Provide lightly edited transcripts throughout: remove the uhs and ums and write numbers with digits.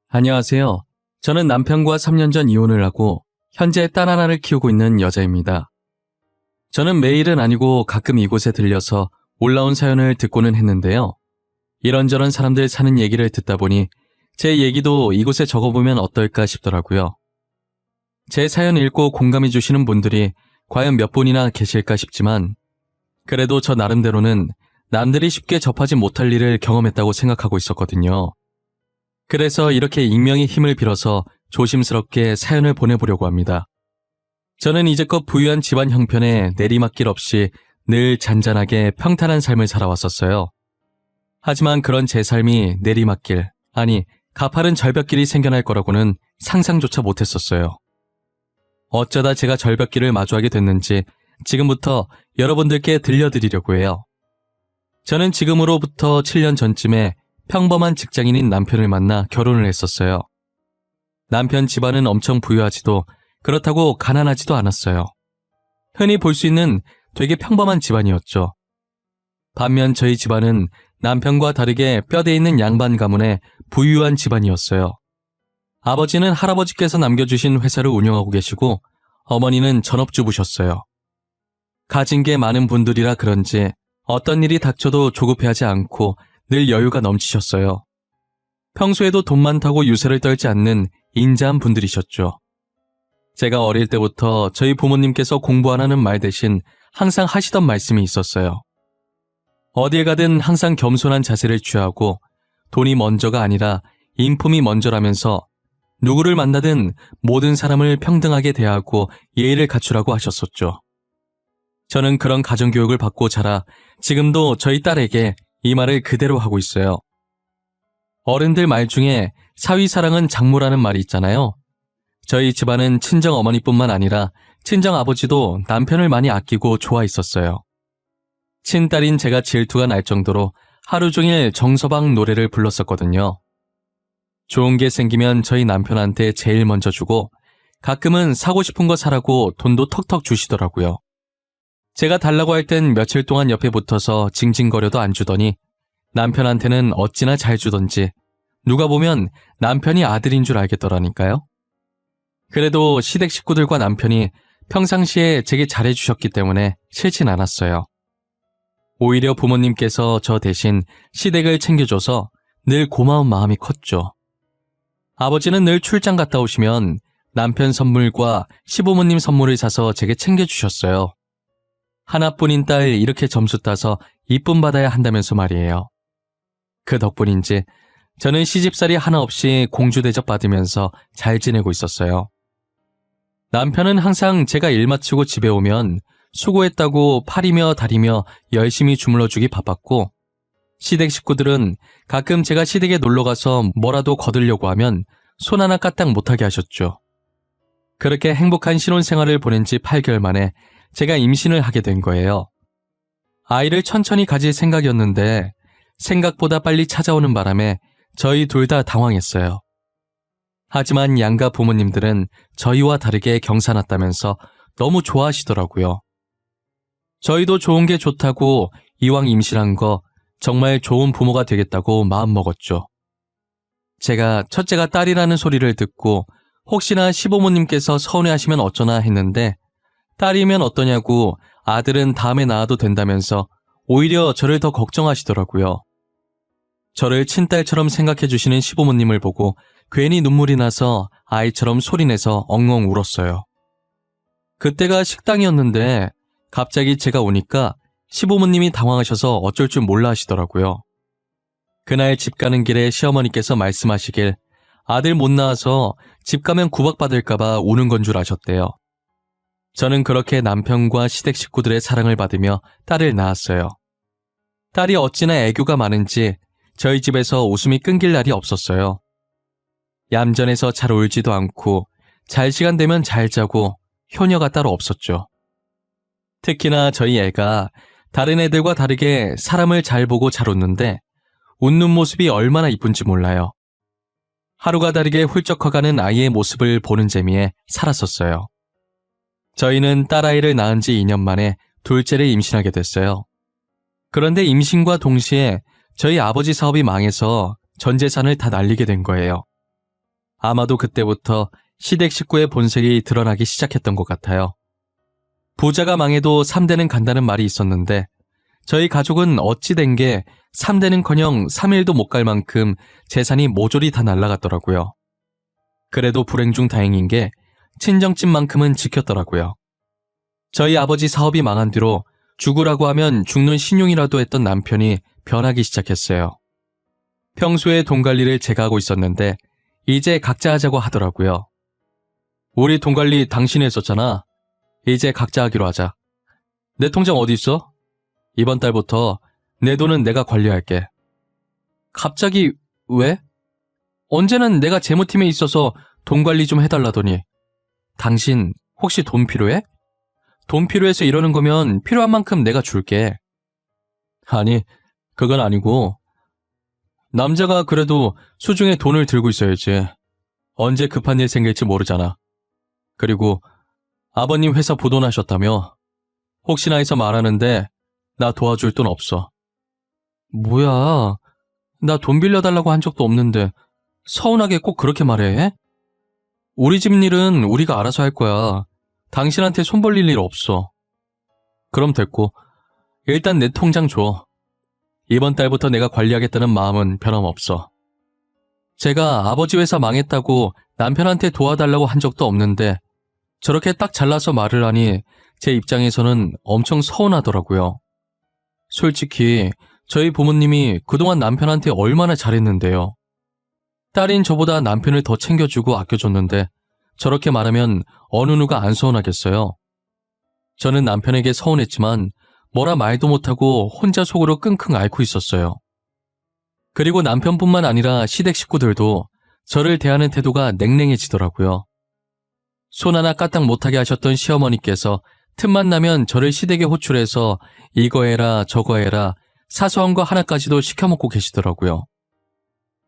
안녕하세요. 저는 남편과 3년 전 이혼을 하고 현재 딸 하나를 키우고 있는 여자입니다. 저는 매일은 아니고 가끔 이곳에 들려서 올라온 사연을 듣고는 했는데요. 이런저런 사람들 사는 얘기를 듣다 보니 제 얘기도 이곳에 적어보면 어떨까 싶더라고요. 제 사연 읽고 공감해 주시는 분들이 과연 몇 분이나 계실까 싶지만 그래도 저 나름대로는 남들이 쉽게 접하지 못할 일을 경험했다고 생각하고 있었거든요. 그래서 이렇게 익명의 힘을 빌어서 조심스럽게 사연을 보내보려고 합니다. 저는 이제껏 부유한 집안 형편에 내리막길 없이 늘 잔잔하게 평탄한 삶을 살아왔었어요. 하지만 그런 제 삶이 내리막길, 아니 가파른 절벽길이 생겨날 거라고는 상상조차 못했었어요. 어쩌다 제가 절벽길을 마주하게 됐는지 지금부터 여러분들께 들려드리려고 해요. 저는 지금으로부터 7년 전쯤에 평범한 직장인인 남편을 만나 결혼을 했었어요. 남편 집안은 엄청 부유하지도 그렇다고 가난하지도 않았어요. 흔히 볼 수 있는 되게 평범한 집안이었죠. 반면 저희 집안은 남편과 다르게 뼈대 있는 양반 가문의 부유한 집안이었어요. 아버지는 할아버지께서 남겨주신 회사를 운영하고 계시고 어머니는 전업주부셨어요. 가진 게 많은 분들이라 그런지 어떤 일이 닥쳐도 조급해하지 않고 늘 여유가 넘치셨어요. 평소에도 돈 많다고 유세를 떨지 않는 인자한 분들이셨죠. 제가 어릴 때부터 저희 부모님께서 공부 안 하는 말 대신 항상 하시던 말씀이 있었어요. 어딜 가든 항상 겸손한 자세를 취하고 돈이 먼저가 아니라 인품이 먼저라면서 누구를 만나든 모든 사람을 평등하게 대하고 예의를 갖추라고 하셨었죠. 저는 그런 가정교육을 받고 자라 지금도 저희 딸에게 이 말을 그대로 하고 있어요. 어른들 말 중에 사위사랑은 장모라는 말이 있잖아요. 저희 집안은 친정 어머니뿐만 아니라 친정 아버지도 남편을 많이 아끼고 좋아했었어요. 친딸인 제가 질투가 날 정도로 하루 종일 정서방 노래를 불렀었거든요. 좋은 게 생기면 저희 남편한테 제일 먼저 주고 가끔은 사고 싶은 거 사라고 돈도 턱턱 주시더라고요. 제가 달라고 할 땐 며칠 동안 옆에 붙어서 징징거려도 안 주더니 남편한테는 어찌나 잘 주던지 누가 보면 남편이 아들인 줄 알겠더라니까요. 그래도 시댁 식구들과 남편이 평상시에 제게 잘해주셨기 때문에 싫진 않았어요. 오히려 부모님께서 저 대신 시댁을 챙겨줘서 늘 고마운 마음이 컸죠. 아버지는 늘 출장 갔다 오시면 남편 선물과 시부모님 선물을 사서 제게 챙겨주셨어요. 하나뿐인 딸 이렇게 점수 따서 이쁨 받아야 한다면서 말이에요. 그 덕분인지 저는 시집살이 하나 없이 공주 대접 받으면서 잘 지내고 있었어요. 남편은 항상 제가 일 마치고 집에 오면 수고했다고 팔이며 다리며 열심히 주물러주기 바빴고 시댁 식구들은 가끔 제가 시댁에 놀러가서 뭐라도 거들려고 하면 손 하나 까딱 못하게 하셨죠. 그렇게 행복한 신혼생활을 보낸 지 8개월 만에 제가 임신을 하게 된 거예요. 아이를 천천히 가질 생각이었는데 생각보다 빨리 찾아오는 바람에 저희 둘 다 당황했어요. 하지만 양가 부모님들은 저희와 다르게 경사났다면서 너무 좋아하시더라고요. 저희도 좋은 게 좋다고 이왕 임신한 거 정말 좋은 부모가 되겠다고 마음먹었죠. 제가 첫째가 딸이라는 소리를 듣고 혹시나 시부모님께서 서운해하시면 어쩌나 했는데 딸이면 어떠냐고 아들은 다음에 낳아도 된다면서 오히려 저를 더 걱정하시더라고요. 저를 친딸처럼 생각해 주시는 시부모님을 보고 괜히 눈물이 나서 아이처럼 소리내서 엉엉 울었어요. 그때가 식당이었는데 갑자기 제가 오니까 시부모님이 당황하셔서 어쩔 줄 몰라 하시더라고요. 그날 집 가는 길에 시어머니께서 말씀하시길 아들 못 낳아서 집 가면 구박받을까봐 우는 건 줄 아셨대요. 저는 그렇게 남편과 시댁 식구들의 사랑을 받으며 딸을 낳았어요. 딸이 어찌나 애교가 많은지 저희 집에서 웃음이 끊길 날이 없었어요. 얌전해서 잘 울지도 않고 잘 시간 되면 잘 자고 효녀가 따로 없었죠. 특히나 저희 애가 다른 애들과 다르게 사람을 잘 보고 잘 웃는데 웃는 모습이 얼마나 이쁜지 몰라요. 하루가 다르게 훌쩍 커가는 아이의 모습을 보는 재미에 살았었어요. 저희는 딸아이를 낳은 지 2년 만에 둘째를 임신하게 됐어요. 그런데 임신과 동시에 저희 아버지 사업이 망해서 전 재산을 다 날리게 된 거예요. 아마도 그때부터 시댁 식구의 본색이 드러나기 시작했던 것 같아요. 부자가 망해도 3대는 간다는 말이 있었는데 저희 가족은 어찌 된 게 3대는커녕 3일도 못 갈 만큼 재산이 모조리 다 날아갔더라고요. 그래도 불행 중 다행인 게 친정집만큼은 지켰더라고요. 저희 아버지 사업이 망한 뒤로 죽으라고 하면 죽는 신용이라도 했던 남편이 변하기 시작했어요. 평소에 돈 관리를 제가 하고 있었는데 이제 각자 하자고 하더라고요. 우리 돈 관리 당신이 했었잖아. 이제 각자 하기로 하자. 내 통장 어디 있어? 이번 달부터 내 돈은 내가 관리할게. 갑자기 왜? 언제는 내가 재무팀에 있어서 돈 관리 좀 해달라더니 당신 혹시 돈 필요해? 돈 필요해서 이러는 거면 필요한 만큼 내가 줄게. 아니, 그건 아니고 남자가 그래도 수중에 돈을 들고 있어야지. 언제 급한 일 생길지 모르잖아. 그리고 아버님 회사 부도나셨다며? 혹시나 해서 말하는데 나 도와줄 돈 없어. 뭐야, 나 돈 빌려달라고 한 적도 없는데 서운하게 꼭 그렇게 말해? 우리 집 일은 우리가 알아서 할 거야. 당신한테 손 벌릴 일 없어. 그럼 됐고, 일단 내 통장 줘. 이번 달부터 내가 관리하겠다는 마음은 변함없어. 제가 아버지 회사 망했다고 남편한테 도와달라고 한 적도 없는데 저렇게 딱 잘라서 말을 하니 제 입장에서는 엄청 서운하더라고요. 솔직히 저희 부모님이 그동안 남편한테 얼마나 잘했는데요. 딸인 저보다 남편을 더 챙겨주고 아껴줬는데 저렇게 말하면 어느 누가 안 서운하겠어요. 저는 남편에게 서운했지만 뭐라 말도 못하고 혼자 속으로 끙끙 앓고 있었어요. 그리고 남편뿐만 아니라 시댁 식구들도 저를 대하는 태도가 냉랭해지더라고요. 손 하나 까딱 못하게 하셨던 시어머니께서 틈만 나면 저를 시댁에 호출해서 이거 해라 저거 해라 사소한 거 하나까지도 시켜먹고 계시더라고요.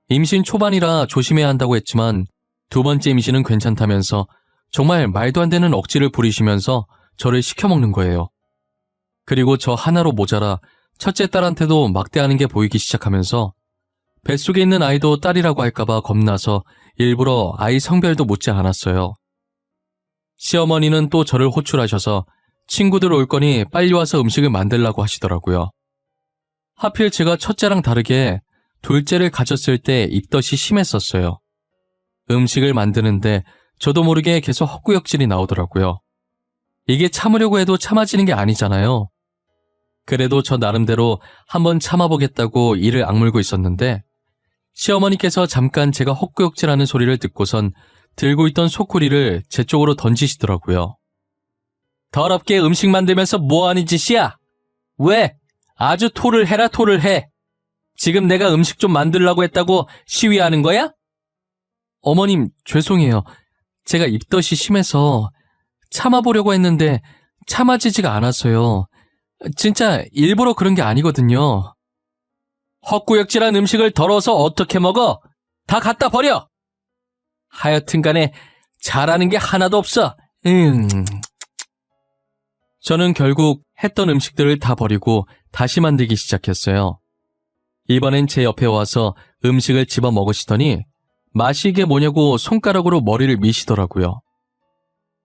임신 초반이라 조심해야 한다고 했지만 두 번째 임신은 괜찮다면서 정말 말도 안 되는 억지를 부리시면서 저를 시켜먹는 거예요. 그리고 저 하나로 모자라 첫째 딸한테도 막대하는 게 보이기 시작하면서 뱃속에 있는 아이도 딸이라고 할까봐 겁나서 일부러 아이 성별도 묻지 않았어요. 시어머니는 또 저를 호출하셔서 친구들 올 거니 빨리 와서 음식을 만들라고 하시더라고요. 하필 제가 첫째랑 다르게 둘째를 가졌을 때 입덧이 심했었어요. 음식을 만드는데 저도 모르게 계속 헛구역질이 나오더라고요. 이게 참으려고 해도 참아지는 게 아니잖아요. 그래도 저 나름대로 한번 참아보겠다고 이를 악물고 있었는데 시어머니께서 잠깐 제가 헛구역질하는 소리를 듣고선 들고 있던 소쿠리를 제 쪽으로 던지시더라고요. 더럽게 음식 만들면서 뭐하는 짓이야? 왜? 아주 토를 해라 토를 해. 지금 내가 음식 좀 만들려고 했다고 시위하는 거야? 어머님, 죄송해요. 제가 입덧이 심해서 참아보려고 했는데 참아지지가 않았어요. 진짜 일부러 그런 게 아니거든요. 헛구역질한 음식을 덜어서 어떻게 먹어? 다 갖다 버려! 하여튼 간에 잘하는 게 하나도 없어. 저는 결국 했던 음식들을 다 버리고 다시 만들기 시작했어요. 이번엔 제 옆에 와서 음식을 집어 먹으시더니 맛이 이게 뭐냐고 손가락으로 머리를 미시더라고요.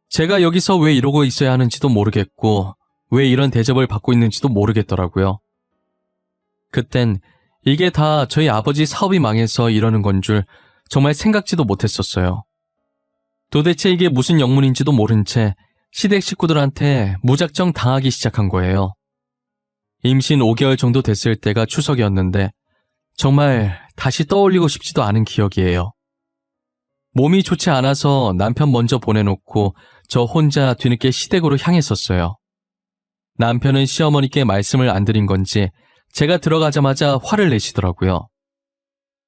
제가 여기서 왜 이러고 있어야 하는지도 모르겠고 왜 이런 대접을 받고 있는지도 모르겠더라고요. 그땐 이게 다 저희 아버지 사업이 망해서 이러는 건 줄 정말 생각지도 못했었어요. 도대체 이게 무슨 영문인지도 모른 채 시댁 식구들한테 무작정 당하기 시작한 거예요. 임신 5개월 정도 됐을 때가 추석이었는데 정말 다시 떠올리고 싶지도 않은 기억이에요. 몸이 좋지 않아서 남편 먼저 보내놓고 저 혼자 뒤늦게 시댁으로 향했었어요. 남편은 시어머니께 말씀을 안 드린 건지 제가 들어가자마자 화를 내시더라고요.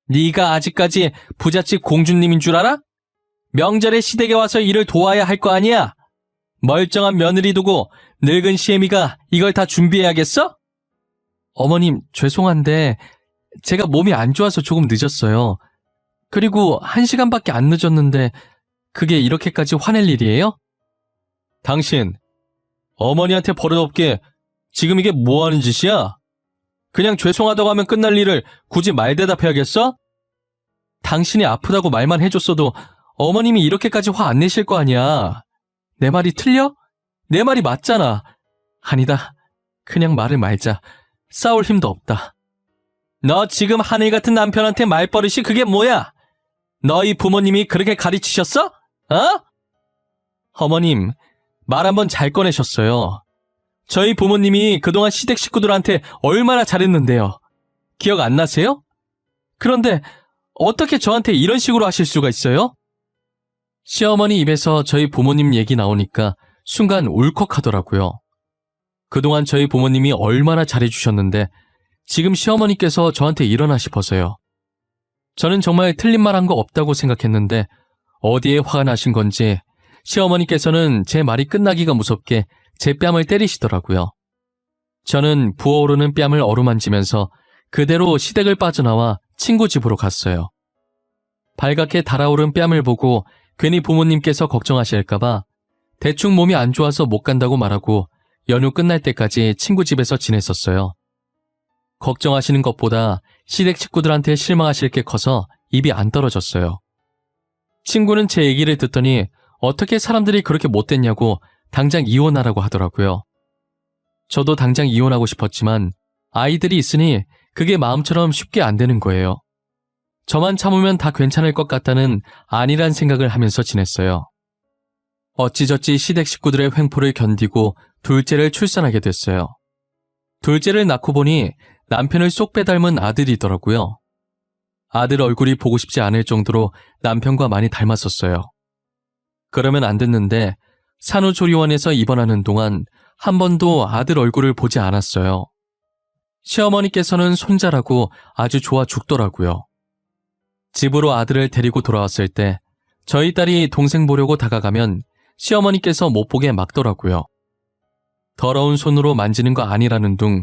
네가 아직까지 부잣집 공주님인 줄 알아? 명절에 시댁에 와서 일을 도와야 할 거 아니야? 멀쩡한 며느리 두고 늙은 시애미가 이걸 다 준비해야겠어? 어머님, 죄송한데 제가 몸이 안 좋아서 조금 늦었어요. 그리고 1시간밖에 안 늦었는데 그게 이렇게까지 화낼 일이에요? 당신, 어머니한테 버릇없게 지금 이게 뭐 하는 짓이야? 그냥 죄송하다고 하면 끝날 일을 굳이 말대답해야겠어? 당신이 아프다고 말만 해줬어도 어머님이 이렇게까지 화 안 내실 거 아니야. 내 말이 틀려? 내 말이 맞잖아. 아니다. 그냥 말을 말자. 싸울 힘도 없다. 너 지금 하늘 같은 남편한테 말버릇이 그게 뭐야? 너희 부모님이 그렇게 가르치셨어? 어? 어머님, 말 한번 잘 꺼내셨어요. 저희 부모님이 그동안 시댁 식구들한테 얼마나 잘했는데요. 기억 안 나세요? 그런데 어떻게 저한테 이런 식으로 하실 수가 있어요? 시어머니 입에서 저희 부모님 얘기 나오니까 순간 울컥하더라고요. 그동안 저희 부모님이 얼마나 잘해주셨는데 지금 시어머니께서 저한테 이러나 싶어서요. 저는 정말 틀린 말 한 거 없다고 생각했는데 어디에 화가 나신 건지 시어머니께서는 제 말이 끝나기가 무섭게 제 뺨을 때리시더라고요. 저는 부어오르는 뺨을 어루만지면서 그대로 시댁을 빠져나와 친구 집으로 갔어요. 발갛게 달아오른 뺨을 보고 괜히 부모님께서 걱정하실까봐 대충 몸이 안 좋아서 못 간다고 말하고 연휴 끝날 때까지 친구 집에서 지냈었어요. 걱정하시는 것보다 시댁 식구들한테 실망하실 게 커서 입이 안 떨어졌어요. 친구는 제 얘기를 듣더니 어떻게 사람들이 그렇게 못됐냐고 당장 이혼하라고 하더라고요. 저도 당장 이혼하고 싶었지만 아이들이 있으니 그게 마음처럼 쉽게 안 되는 거예요. 저만 참으면 다 괜찮을 것 같다는 아니란 생각을 하면서 지냈어요. 어찌저찌 시댁 식구들의 횡포를 견디고 둘째를 출산하게 됐어요. 둘째를 낳고 보니 남편을 쏙 빼닮은 아들이더라고요. 아들 얼굴이 보고 싶지 않을 정도로 남편과 많이 닮았었어요. 그러면 안 됐는데 산후조리원에서 입원하는 동안 한 번도 아들 얼굴을 보지 않았어요. 시어머니께서는 손자라고 아주 좋아 죽더라고요. 집으로 아들을 데리고 돌아왔을 때 저희 딸이 동생 보려고 다가가면 시어머니께서 못 보게 막더라고요. 더러운 손으로 만지는 거 아니라는 둥,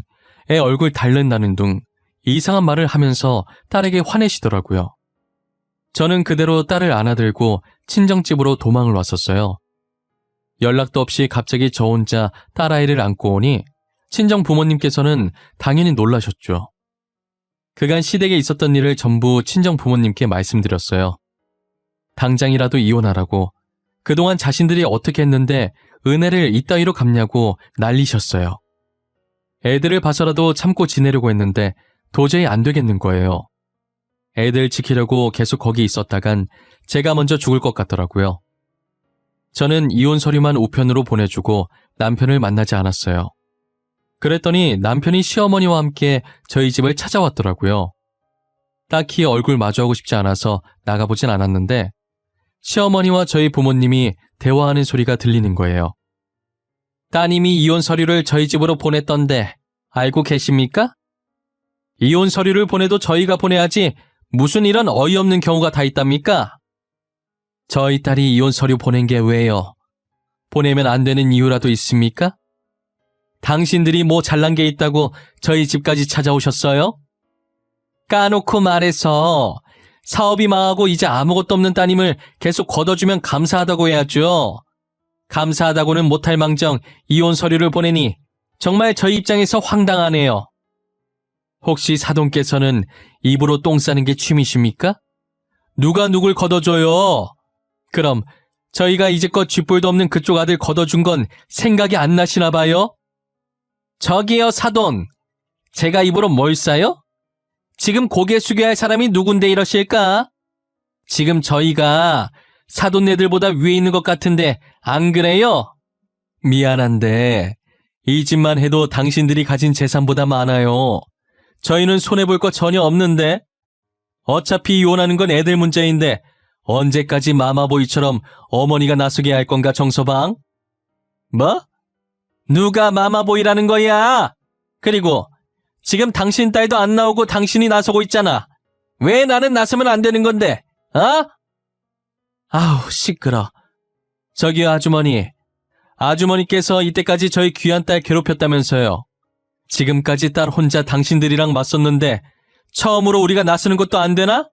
애 얼굴 닳는다는 둥, 이상한 말을 하면서 딸에게 화내시더라고요. 저는 그대로 딸을 안아들고 친정집으로 도망을 왔었어요. 연락도 없이 갑자기 저 혼자 딸아이를 안고 오니 친정 부모님께서는 당연히 놀라셨죠. 그간 시댁에 있었던 일을 전부 친정 부모님께 말씀드렸어요. 당장이라도 이혼하라고, 그동안 자신들이 어떻게 했는데 은혜를 이따위로 갚냐고 난리셨어요. 애들을 봐서라도 참고 지내려고 했는데 도저히 안 되겠는 거예요. 애들 지키려고 계속 거기 있었다간 제가 먼저 죽을 것 같더라고요. 저는 이혼 서류만 우편으로 보내주고 남편을 만나지 않았어요. 그랬더니 남편이 시어머니와 함께 저희 집을 찾아왔더라고요. 딱히 얼굴 마주하고 싶지 않아서 나가보진 않았는데 시어머니와 저희 부모님이 대화하는 소리가 들리는 거예요. 따님이 이혼 서류를 저희 집으로 보냈던데 알고 계십니까? 이혼 서류를 보내도 저희가 보내야지 무슨 이런 어이없는 경우가 다 있답니까? 저희 딸이 이혼 서류 보낸 게 왜요? 보내면 안 되는 이유라도 있습니까? 당신들이 뭐 잘난 게 있다고 저희 집까지 찾아오셨어요? 까놓고 말해서 사업이 망하고 이제 아무것도 없는 따님을 계속 걷어주면 감사하다고 해야죠. 감사하다고는 못할 망정 이혼 서류를 보내니 정말 저희 입장에서 황당하네요. 혹시 사돈께서는 입으로 똥 싸는 게 취미십니까? 누가 누굴 걷어줘요? 그럼 저희가 이제껏 쥐뿔도 없는 그쪽 아들 걷어준 건 생각이 안 나시나 봐요? 저기요 사돈, 제가 입으로 뭘 싸요? 지금 고개 숙여야 할 사람이 누군데 이러실까? 지금 저희가 사돈네들보다 위에 있는 것 같은데 안 그래요? 미안한데 이 집만 해도 당신들이 가진 재산보다 많아요. 저희는 손해볼 거 전혀 없는데. 어차피 이혼하는 건 애들 문제인데 언제까지 마마보이처럼 어머니가 나서게 할 건가 정서방? 뭐? 누가 마마보이라는 거야? 그리고 지금 당신 딸도 안 나오고 당신이 나서고 있잖아. 왜 나는 나서면 안 되는 건데? 어? 아우 시끄러. 저기요 아주머니. 아주머니께서 이때까지 저희 귀한 딸 괴롭혔다면서요. 지금까지 딸 혼자 당신들이랑 맞섰는데 처음으로 우리가 나서는 것도 안 되나?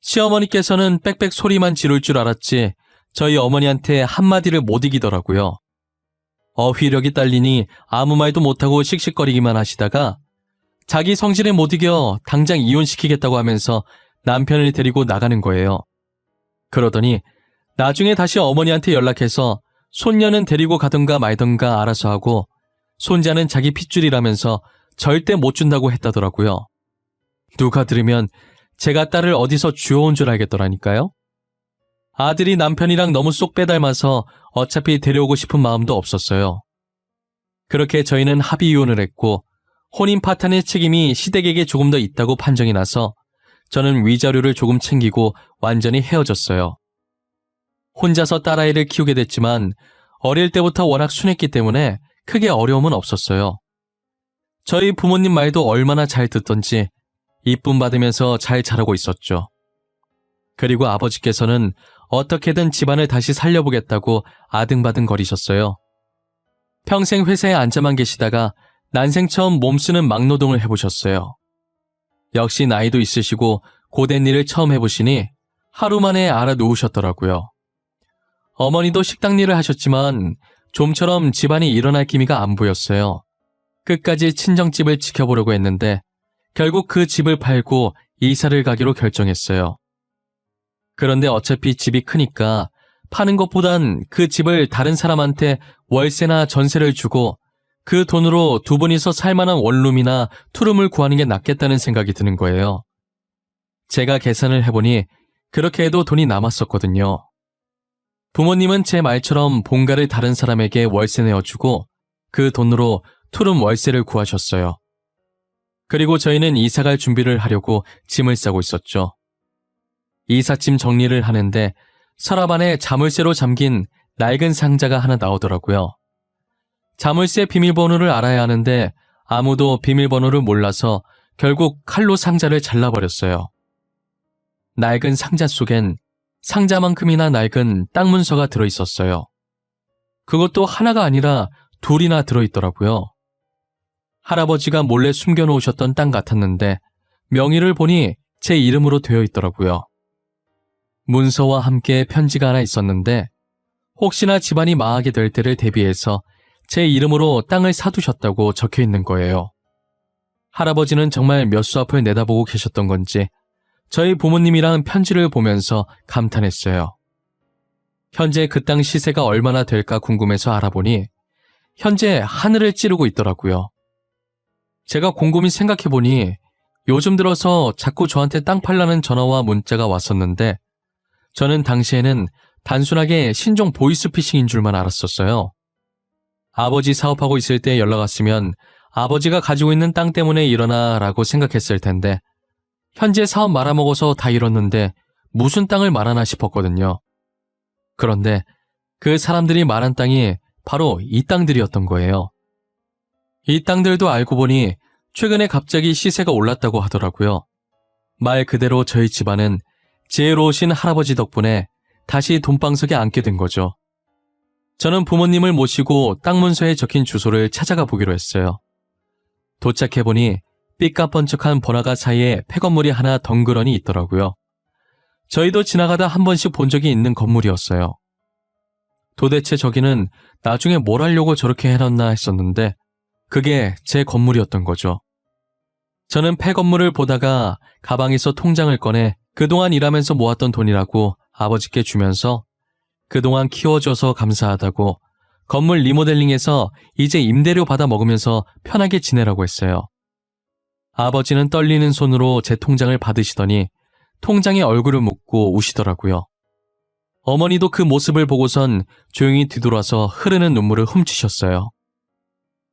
시어머니께서는 빽빽 소리만 지를 줄 알았지 저희 어머니한테 한마디를 못 이기더라고요. 어휘력이 딸리니 아무 말도 못하고 씩씩거리기만 하시다가 자기 성질에 못 이겨 당장 이혼시키겠다고 하면서 남편을 데리고 나가는 거예요. 그러더니 나중에 다시 어머니한테 연락해서 손녀는 데리고 가던가 말던가 알아서 하고 손자는 자기 핏줄이라면서 절대 못 준다고 했다더라고요. 누가 들으면 제가 딸을 어디서 주워온 줄 알겠더라니까요. 아들이 남편이랑 너무 쏙 빼닮아서 어차피 데려오고 싶은 마음도 없었어요. 그렇게 저희는 합의 이혼을 했고 혼인 파탄의 책임이 시댁에게 조금 더 있다고 판정이 나서 저는 위자료를 조금 챙기고 완전히 헤어졌어요. 혼자서 딸아이를 키우게 됐지만 어릴 때부터 워낙 순했기 때문에 크게 어려움은 없었어요. 저희 부모님 말도 얼마나 잘 듣던지 이쁨 받으면서 잘 자라고 있었죠. 그리고 아버지께서는 어떻게든 집안을 다시 살려보겠다고 아등바등거리셨어요. 평생 회사에 앉아만 계시다가 난생 처음 몸쓰는 막노동을 해보셨어요. 역시 나이도 있으시고 고된 일을 처음 해보시니 하루 만에 알아놓으셨더라고요. 어머니도 식당 일을 하셨지만 좀처럼 집안이 일어날 기미가 안 보였어요. 끝까지 친정집을 지켜보려고 했는데 결국 그 집을 팔고 이사를 가기로 결정했어요. 그런데 어차피 집이 크니까 파는 것보단 그 집을 다른 사람한테 월세나 전세를 주고 그 돈으로 두 분이서 살만한 원룸이나 투룸을 구하는 게 낫겠다는 생각이 드는 거예요. 제가 계산을 해보니 그렇게 해도 돈이 남았었거든요. 부모님은 제 말처럼 본가를 다른 사람에게 월세 내어주고 그 돈으로 투룸 월세를 구하셨어요. 그리고 저희는 이사갈 준비를 하려고 짐을 싸고 있었죠. 이삿짐 정리를 하는데 서랍 안에 자물쇠로 잠긴 낡은 상자가 하나 나오더라고요. 자물쇠 비밀번호를 알아야 하는데 아무도 비밀번호를 몰라서 결국 칼로 상자를 잘라버렸어요. 낡은 상자 속엔 상자만큼이나 낡은 땅 문서가 들어있었어요. 그것도 하나가 아니라 둘이나 들어있더라고요. 할아버지가 몰래 숨겨놓으셨던 땅 같았는데 명의를 보니 제 이름으로 되어 있더라고요. 문서와 함께 편지가 하나 있었는데 혹시나 집안이 망하게 될 때를 대비해서 제 이름으로 땅을 사두셨다고 적혀 있는 거예요. 할아버지는 정말 몇 수 앞을 내다보고 계셨던 건지 저희 부모님이랑 편지를 보면서 감탄했어요. 현재 그 땅 시세가 얼마나 될까 궁금해서 알아보니 현재 하늘을 찌르고 있더라고요. 제가 곰곰이 생각해보니 요즘 들어서 자꾸 저한테 땅 팔라는 전화와 문자가 왔었는데 저는 당시에는 단순하게 신종 보이스피싱인 줄만 알았었어요. 아버지 사업하고 있을 때 연락 왔으면 아버지가 가지고 있는 땅 때문에 일어나 라고 생각했을 텐데 현재 사업 말아먹어서 다 잃었는데 무슨 땅을 말하나 싶었거든요. 그런데 그 사람들이 말한 땅이 바로 이 땅들이었던 거예요. 이 땅들도 알고 보니 최근에 갑자기 시세가 올랐다고 하더라고요. 말 그대로 저희 집안은 지혜로우신 할아버지 덕분에 다시 돈방석에 앉게 된 거죠. 저는 부모님을 모시고 땅 문서에 적힌 주소를 찾아가 보기로 했어요. 도착해보니 삐까번쩍한 번화가 사이에 폐건물이 하나 덩그러니 있더라고요. 저희도 지나가다 한 번씩 본 적이 있는 건물이었어요. 도대체 저기는 나중에 뭘 하려고 저렇게 해놨나 했었는데 그게 제 건물이었던 거죠. 저는 폐건물을 보다가 가방에서 통장을 꺼내 그동안 일하면서 모았던 돈이라고 아버지께 주면서 그동안 키워줘서 감사하다고 건물 리모델링해서 이제 임대료 받아 먹으면서 편하게 지내라고 했어요. 아버지는 떨리는 손으로 제 통장을 받으시더니 통장에 얼굴을 묻고 우시더라고요. 어머니도 그 모습을 보고선 조용히 뒤돌아서 흐르는 눈물을 훔치셨어요.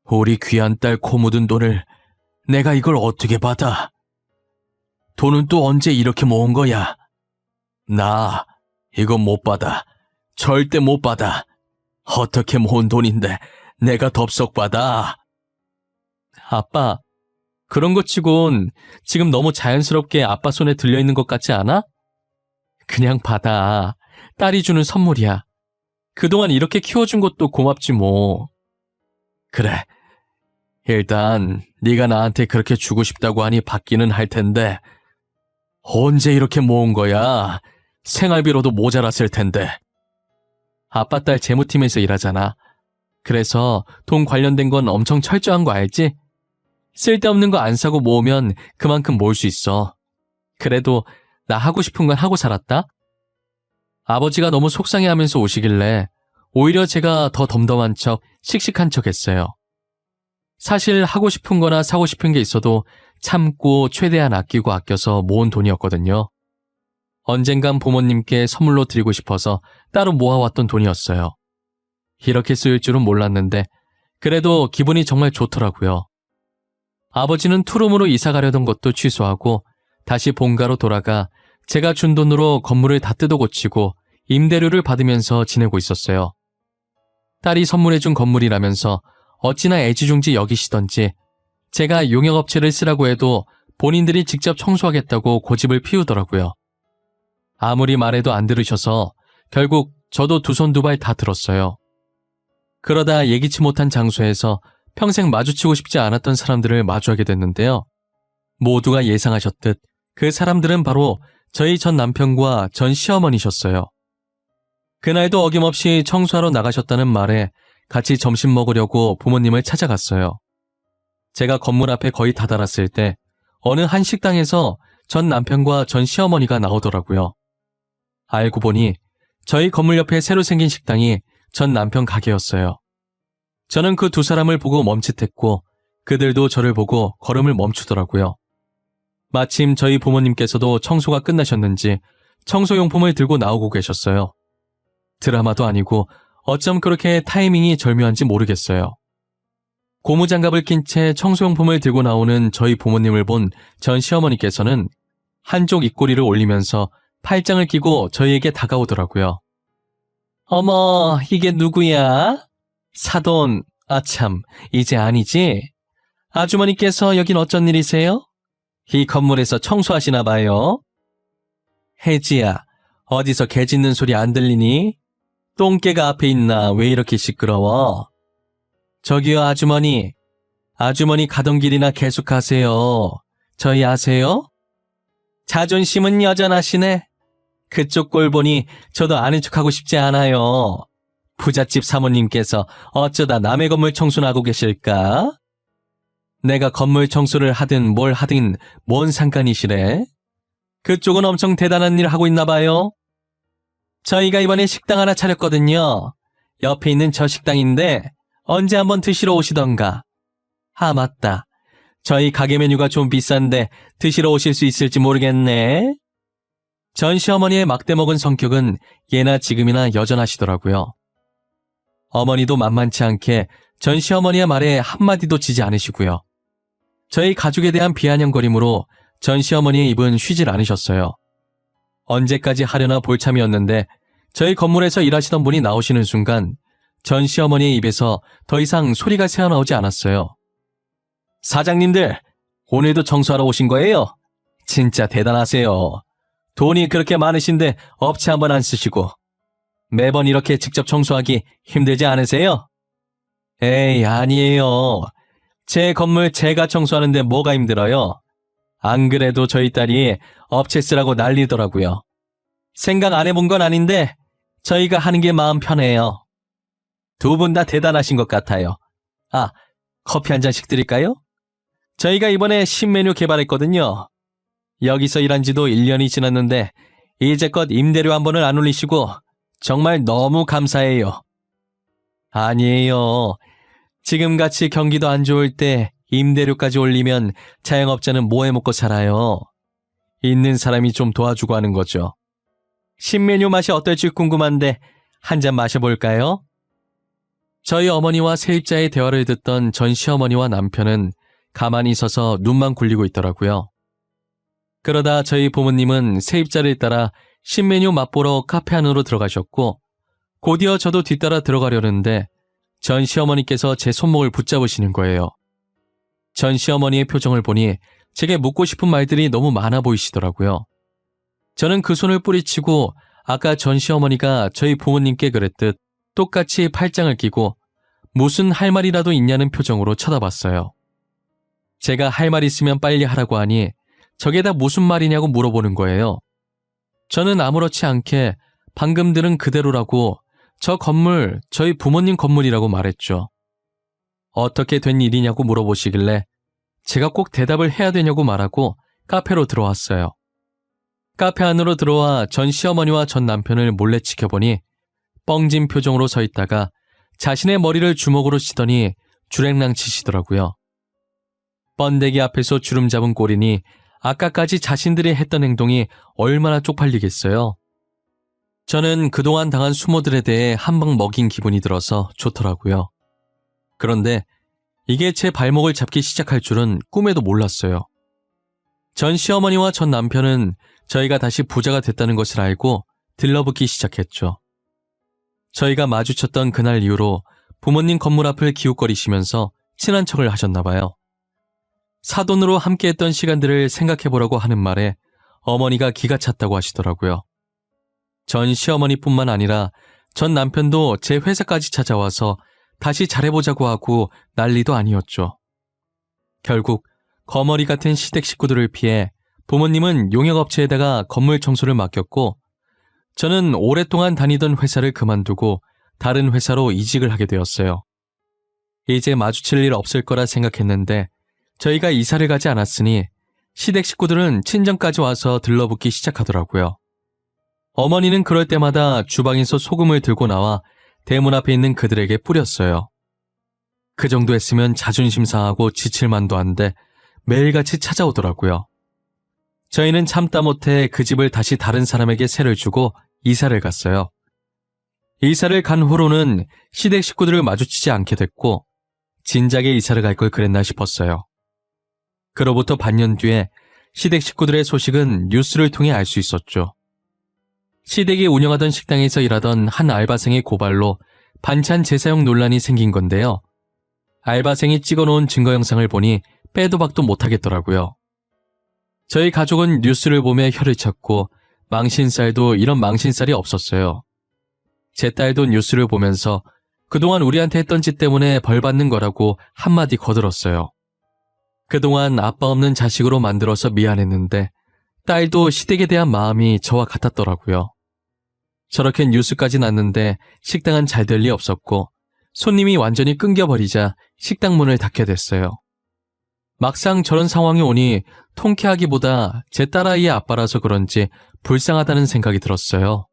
우리 귀한 딸 코 묻은 돈을 내가 이걸 어떻게 받아? 돈은 또 언제 이렇게 모은 거야? 나 이거 못 받아. 절대 못 받아. 어떻게 모은 돈인데 내가 덥석 받아? 아빠, 그런 것 치곤 지금 너무 자연스럽게 아빠 손에 들려있는 것 같지 않아? 그냥 받아. 딸이 주는 선물이야. 그동안 이렇게 키워준 것도 고맙지 뭐. 그래. 일단 네가 나한테 그렇게 주고 싶다고 하니 받기는 할 텐데 언제 이렇게 모은 거야? 생활비로도 모자랐을 텐데. 아빠 딸 재무팀에서 일하잖아. 그래서 돈 관련된 건 엄청 철저한 거 알지? 쓸데없는 거 안 사고 모으면 그만큼 모을 수 있어. 그래도 나 하고 싶은 건 하고 살았다? 아버지가 너무 속상해하면서 오시길래 오히려 제가 더 덤덤한 척, 씩씩한 척 했어요. 사실 하고 싶은 거나 사고 싶은 게 있어도 참고 최대한 아끼고 아껴서 모은 돈이었거든요. 언젠간 부모님께 선물로 드리고 싶어서 따로 모아왔던 돈이었어요. 이렇게 쓰일 줄은 몰랐는데 그래도 기분이 정말 좋더라고요. 아버지는 투룸으로 이사 가려던 것도 취소하고 다시 본가로 돌아가 제가 준 돈으로 건물을 다 뜯어 고치고 임대료를 받으면서 지내고 있었어요. 딸이 선물해준 건물이라면서 어찌나 애지중지 여기시던지 제가 용역업체를 쓰라고 해도 본인들이 직접 청소하겠다고 고집을 피우더라고요. 아무리 말해도 안 들으셔서 결국 저도 두 손 두 발 다 들었어요. 그러다 예기치 못한 장소에서 평생 마주치고 싶지 않았던 사람들을 마주하게 됐는데요. 모두가 예상하셨듯 그 사람들은 바로 저희 전 남편과 전 시어머니셨어요. 그날도 어김없이 청소하러 나가셨다는 말에 같이 점심 먹으려고 부모님을 찾아갔어요. 제가 건물 앞에 거의 다다랐을 때 어느 한 식당에서 전 남편과 전 시어머니가 나오더라고요. 알고 보니 저희 건물 옆에 새로 생긴 식당이 전 남편 가게였어요. 저는 그 두 사람을 보고 멈칫했고 그들도 저를 보고 걸음을 멈추더라고요. 마침 저희 부모님께서도 청소가 끝나셨는지 청소용품을 들고 나오고 계셨어요. 드라마도 아니고 어쩜 그렇게 타이밍이 절묘한지 모르겠어요. 고무장갑을 낀 채 청소용품을 들고 나오는 저희 부모님을 본 전 시어머니께서는 한쪽 입꼬리를 올리면서 팔짱을 끼고 저희에게 다가오더라고요. 어머, 이게 누구야? 사돈, 아참, 이제 아니지? 아주머니께서 여긴 어쩐 일이세요? 이 건물에서 청소하시나 봐요. 혜지야, 어디서 개 짖는 소리 안 들리니? 똥개가 앞에 있나 왜 이렇게 시끄러워? 저기요 아주머니. 아주머니 가던 길이나 계속 가세요. 저희 아세요? 자존심은 여전하시네. 그쪽 꼴 보니 저도 아는 척하고 싶지 않아요. 부잣집 사모님께서 어쩌다 남의 건물 청소나 하고 계실까? 내가 건물 청소를 하든 뭘 하든 뭔 상관이시래? 그쪽은 엄청 대단한 일 하고 있나 봐요. 저희가 이번에 식당 하나 차렸거든요. 옆에 있는 저 식당인데 언제 한번 드시러 오시던가. 아, 맞다. 저희 가게 메뉴가 좀 비싼데 드시러 오실 수 있을지 모르겠네. 전 시어머니의 막대먹은 성격은 예나 지금이나 여전하시더라고요. 어머니도 만만치 않게 전 시어머니의 말에 한마디도 지지 않으시고요. 저희 가족에 대한 비아냥거림으로 전 시어머니의 입은 쉬질 않으셨어요. 언제까지 하려나 볼참이었는데 저희 건물에서 일하시던 분이 나오시는 순간 전 시어머니의 입에서 더 이상 소리가 새어나오지 않았어요. 사장님들, 오늘도 청소하러 오신 거예요? 진짜 대단하세요. 돈이 그렇게 많으신데 업체 한번 안 쓰시고 매번 이렇게 직접 청소하기 힘들지 않으세요? 에이, 아니에요. 제 건물 제가 청소하는데 뭐가 힘들어요? 안 그래도 저희 딸이 업체 쓰라고 난리더라고요. 생각 안 해본 건 아닌데 저희가 하는 게 마음 편해요. 두 분 다 대단하신 것 같아요. 아, 커피 한 잔씩 드릴까요? 저희가 이번에 신메뉴 개발했거든요. 여기서 일한 지도 1년이 지났는데 이제껏 임대료 한 번을 안 올리시고 정말 너무 감사해요. 아니에요. 지금같이 경기도 안 좋을 때 임대료까지 올리면 자영업자는 뭐 해먹고 살아요. 있는 사람이 좀 도와주고 하는 거죠. 신메뉴 맛이 어떨지 궁금한데 한 잔 마셔볼까요? 저희 어머니와 세입자의 대화를 듣던 전 시어머니와 남편은 가만히 서서 눈만 굴리고 있더라고요. 그러다 저희 부모님은 세입자를 따라 신메뉴 맛보러 카페 안으로 들어가셨고 곧이어 저도 뒤따라 들어가려는데 전 시어머니께서 제 손목을 붙잡으시는 거예요. 전 시어머니의 표정을 보니 제게 묻고 싶은 말들이 너무 많아 보이시더라고요. 저는 그 손을 뿌리치고 아까 전 시어머니가 저희 부모님께 그랬듯 똑같이 팔짱을 끼고 무슨 할 말이라도 있냐는 표정으로 쳐다봤어요. 제가 할 말 있으면 빨리 하라고 하니 저게 다 무슨 말이냐고 물어보는 거예요. 저는 아무렇지 않게 방금 들은 그대로라고 저 건물 저희 부모님 건물이라고 말했죠. 어떻게 된 일이냐고 물어보시길래 제가 꼭 대답을 해야 되냐고 말하고 카페로 들어왔어요. 카페 안으로 들어와 전 시어머니와 전 남편을 몰래 지켜보니 뻥진 표정으로 서 있다가 자신의 머리를 주먹으로 치더니 주랭랑 치시더라고요. 번데기 앞에서 주름 잡은 꼴이니 아까까지 자신들이 했던 행동이 얼마나 쪽팔리겠어요. 저는 그동안 당한 수모들에 대해 한 방 먹인 기분이 들어서 좋더라고요. 그런데 이게 제 발목을 잡기 시작할 줄은 꿈에도 몰랐어요. 전 시어머니와 전 남편은 저희가 다시 부자가 됐다는 것을 알고 들러붙기 시작했죠. 저희가 마주쳤던 그날 이후로 부모님 건물 앞을 기웃거리시면서 친한 척을 하셨나 봐요. 사돈으로 함께했던 시간들을 생각해보라고 하는 말에 어머니가 기가 찼다고 하시더라고요. 전 시어머니뿐만 아니라 전 남편도 제 회사까지 찾아와서 다시 잘해보자고 하고 난리도 아니었죠. 결국 거머리 같은 시댁 식구들을 피해 부모님은 용역업체에다가 건물 청소를 맡겼고 저는 오랫동안 다니던 회사를 그만두고 다른 회사로 이직을 하게 되었어요. 이제 마주칠 일 없을 거라 생각했는데 저희가 이사를 가지 않았으니 시댁 식구들은 친정까지 와서 들러붙기 시작하더라고요. 어머니는 그럴 때마다 주방에서 소금을 들고 나와 대문 앞에 있는 그들에게 뿌렸어요. 그 정도 했으면 자존심 상하고 지칠 만도 한데 매일같이 찾아오더라고요. 저희는 참다 못해 그 집을 다시 다른 사람에게 세를 주고 이사를 갔어요. 이사를 간 후로는 시댁 식구들을 마주치지 않게 됐고 진작에 이사를 갈 걸 그랬나 싶었어요. 그로부터 반년 뒤에 시댁 식구들의 소식은 뉴스를 통해 알 수 있었죠. 시댁이 운영하던 식당에서 일하던 한 알바생의 고발로 반찬 재사용 논란이 생긴 건데요. 알바생이 찍어놓은 증거 영상을 보니 빼도 박도 못하겠더라고요. 저희 가족은 뉴스를 보며 혀를 찼고 망신살도 이런 망신살이 없었어요. 제 딸도 뉴스를 보면서 그동안 우리한테 했던 짓 때문에 벌 받는 거라고 한마디 거들었어요. 그동안 아빠 없는 자식으로 만들어서 미안했는데 딸도 시댁에 대한 마음이 저와 같았더라고요. 저렇게 뉴스까지 났는데 식당은 잘 될 리 없었고 손님이 완전히 끊겨버리자 식당 문을 닫게 됐어요. 막상 저런 상황이 오니 통쾌하기보다 제 딸아이의 아빠라서 그런지 불쌍하다는 생각이 들었어요.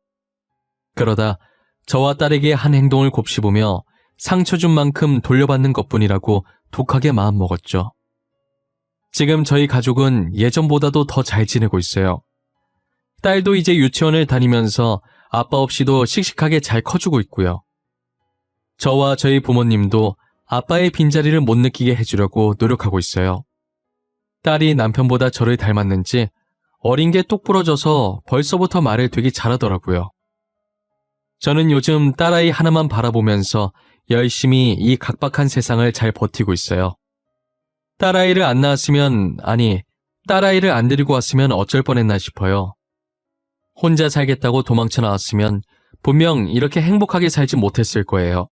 그러다 저와 딸에게 한 행동을 곱씹으며 상처 준 만큼 돌려받는 것뿐이라고 독하게 마음먹었죠. 지금 저희 가족은 예전보다도 더 잘 지내고 있어요. 딸도 이제 유치원을 다니면서 아빠 없이도 씩씩하게 잘 커주고 있고요. 저와 저희 부모님도 아빠의 빈자리를 못 느끼게 해주려고 노력하고 있어요. 딸이 남편보다 저를 닮았는지 어린 게 똑 부러져서 벌써부터 말을 되게 잘하더라고요. 저는 요즘 딸아이 하나만 바라보면서 열심히 이 각박한 세상을 잘 버티고 있어요. 딸아이를 안 낳았으면, 아니, 딸아이를 안 데리고 왔으면 어쩔 뻔했나 싶어요. 혼자 살겠다고 도망쳐 나왔으면 분명 이렇게 행복하게 살지 못했을 거예요.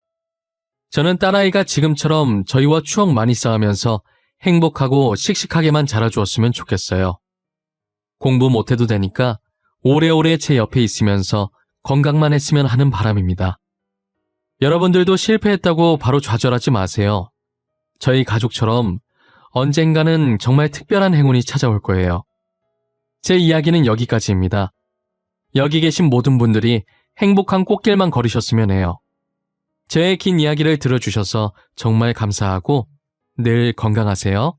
저는 딸아이가 지금처럼 저희와 추억 많이 쌓으면서 행복하고 씩씩하게만 자라주었으면 좋겠어요. 공부 못해도 되니까 오래오래 제 옆에 있으면서 건강만 했으면 하는 바람입니다. 여러분들도 실패했다고 바로 좌절하지 마세요. 저희 가족처럼 언젠가는 정말 특별한 행운이 찾아올 거예요. 제 이야기는 여기까지입니다. 여기 계신 모든 분들이 행복한 꽃길만 걸으셨으면 해요. 제 긴 이야기를 들어주셔서 정말 감사하고 늘 건강하세요.